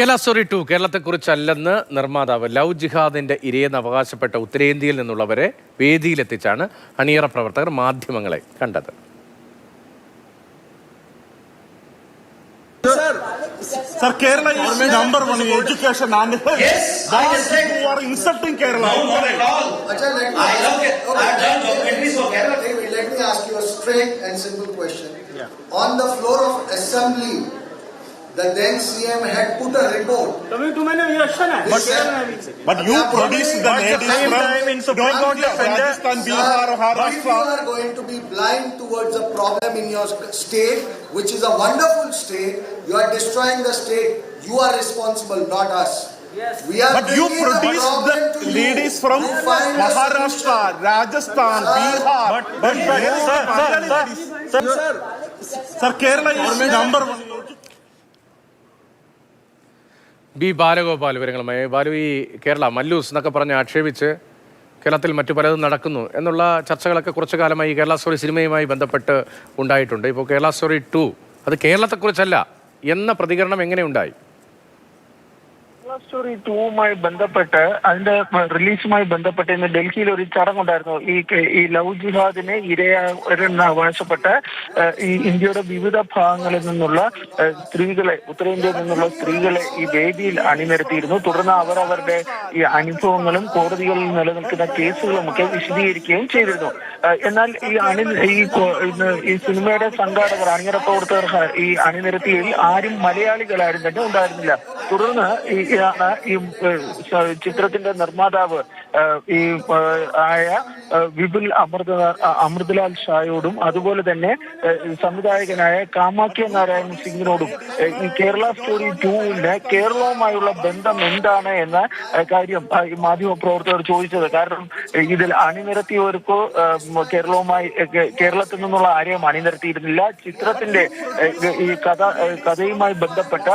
Kerala story 2 കേരളത്തെക്കുറിച്ചല്ലെന്ന് നിർമ്മാതാവ് love ജിഹാദിന്റെ ഇരയെന്ന് അവകാശപ്പെട്ട ഉത്തരേന്ത്യയിൽ നിന്നുള്ളവരെ വേദിയിലെത്തിച്ചാണ് അണിയറ പ്രവർത്തകർ മാധ്യമങ്ങളെ കണ്ടത്. Sir, Kerala is number one in education and yes, you are insulting Kerala. No, not at all. I love it. I've done documentaries for Kerala. Let me ask you a straight and simple question. On the floor of assembly, the then CM had put a report. But you produced the ladies from Rajasthan, Bihar, Maharashtra. If you are going to be blind towards a problem in your state, which is a wonderful state, you are destroying the state. You are responsible, not us. Yes. But you produced the ladies from Maharashtra, Rajasthan, Bihar. Sir, Kerala is number one. B Balagopal വിവരങ്ങളുമായി. ബാലു, ഈ കേരള മല്ലൂസ് എന്നൊക്കെ പറഞ്ഞ് ആക്ഷേപിച്ച് കേരളത്തിൽ മറ്റു പലതും നടക്കുന്നു എന്നുള്ള ചർച്ചകളൊക്കെ കുറച്ചു കാലമായി കേരള സ്റ്റോറി സിനിമയുമായി ബന്ധപ്പെട്ട് ഉണ്ടായിട്ടുണ്ട്. ഇപ്പോൾ കേരള സ്റ്റോറി 2 അത് കേരളത്തെക്കുറിച്ചല്ല എന്ന പ്രതികരണം എങ്ങനെയുണ്ടായി? സ്റ്റോറി 2മായി ബന്ധപ്പെട്ട് അതിന്റെ റിലീസുമായി ബന്ധപ്പെട്ട് ഇന്ന് ഡൽഹിയിൽ ഒരു ചടങ്ങുണ്ടായിരുന്നു. ഈ ലവ് ജിഹാദിനെ ഇരയാരെന്ന് അവകാശപ്പെട്ട് ഈ ഇന്ത്യയുടെ വിവിധ ഭാഗങ്ങളിൽ നിന്നുള്ള സ്ത്രീകളെ, ഉത്തരേന്ത്യയിൽ നിന്നുള്ള സ്ത്രീകളെ ഈ വേദിയിൽ അണിനിരത്തിയിരുന്നു. തുടർന്ന് അവരുടെ ഈ അനുഭവങ്ങളും കോടതികളിൽ നിലനിൽക്കുന്ന കേസുകളുമൊക്കെ വിശദീകരിക്കുകയും ചെയ്തിരുന്നു. എന്നാൽ ഈ സിനിമയുടെ സംഘാടകർ, അണിയറ പ്രവർത്തകർ ഈ അണിനിരത്തിയിൽ ആരും മലയാളികളാരും തന്നെ ഉണ്ടായിരുന്നില്ല. തുടർന്ന് ഈ ചിത്രത്തിന്റെ നിർമ്മാതാവ് ആയ വിപുൽ അമൃതലാൽ ഷായോടും അതുപോലെ തന്നെ സംവിധായകനായ കാമാഖ്യ നാരായൺ സിംഗിനോടും ഈ കേരള സ്റ്റോറി 2ന്റെ കേരളവുമായുള്ള ബന്ധം എന്താണ് എന്ന കാര്യം ഈ മാധ്യമ പ്രവർത്തകർ ചോദിച്ചത്. കാരണം ഇതിൽ അണിനിരത്തിയവർക്കോ കേരളത്തിൽ നിന്നുള്ള ആരെയും അണിനിരത്തിയിരുന്നില്ല. ചിത്രത്തിന്റെ ഈ കഥയുമായി ബന്ധപ്പെട്ട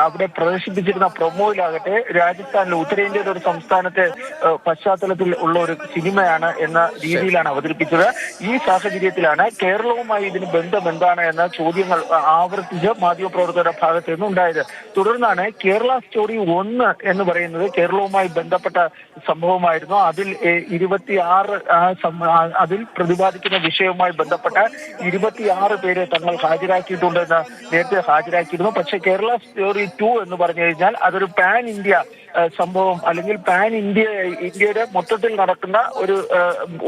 അവിടെ പ്രദർശിപ്പിച്ചിരുന്ന പ്രൊമോയിലാകട്ടെ രാജസ്ഥാനിലെ, ഉത്തരേന്ത്യയിലെ ഒരു സംസ്ഥാനത്തെ പശ്ചാത്തലത്തിൽ ഉള്ള ഒരു സിനിമയാണ് എന്ന രീതിയിലാണ് അവതരിപ്പിച്ചത്. ഈ സാഹചര്യത്തിലാണ് കേരളവുമായി ഇതിന് ബന്ധം എന്താണ് എന്ന ചോദ്യങ്ങൾ ആവർത്തിച്ച് മാധ്യമപ്രവർത്തകരുടെ ഭാഗത്ത് നിന്ന് ഉണ്ടായത്. തുടർന്നാണ് കേരള സ്റ്റോറി 1 എന്ന് പറയുന്നത് കേരളവുമായി ബന്ധപ്പെട്ട സംഭവമായിരുന്നു. അതിൽ 26 അതിൽ പ്രതിപാദിക്കുന്ന വിഷയവുമായി ബന്ധപ്പെട്ട 26 പേരെ തങ്ങൾ ഹാജരാക്കിയിട്ടുണ്ടെന്ന് നേരത്തെ ഹാജരാക്കിയിരുന്നു. പക്ഷേ കേരള സ്റ്റോറി 2 എന്ന് പറഞ്ഞു കഴിഞ്ഞാൽ അതൊരു പാൻ ഇന്ത്യ സംഭവം, അല്ലെങ്കിൽ പാൻ ഇന്ത്യയുടെ മൊത്തത്തിൽ നടക്കുന്ന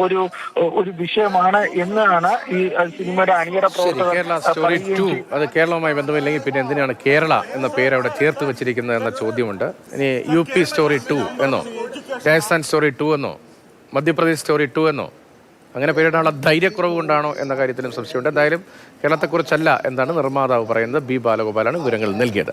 ഒരു വിഷയമാണ് എന്നാണ് ഈ സിനിമയുടെ അണിയറ പ്രവർത്തകർ. കേരള സ്റ്റോറി 2 അത് കേരളവുമായി ബന്ധമില്ലെങ്കിൽ പിന്നെ എന്തിനാണ് കേരള എന്ന പേര് അവിടെ ചേർത്ത് വെച്ചിരിക്കുന്നത് എന്ന ചോദ്യമുണ്ട്. ഇനി UP സ്റ്റോറി 2 എന്നോ, രാജസ്ഥാൻ സ്റ്റോറി 2 എന്നോ, മധ്യപ്രദേശ് സ്റ്റോറി 2 എന്നോ അങ്ങനെ പേരിടാനുള്ള ധൈര്യക്കുറവ് കൊണ്ടാണോ എന്ന കാര്യത്തിലും സംശയമുണ്ട്. എന്തായാലും കേരളത്തെക്കുറിച്ചല്ല എന്നാണ് നിർമ്മാതാവ് പറയുന്നത്. ബി ബാലഗോപാലാണ് വിവരങ്ങൾ നൽകിയത്.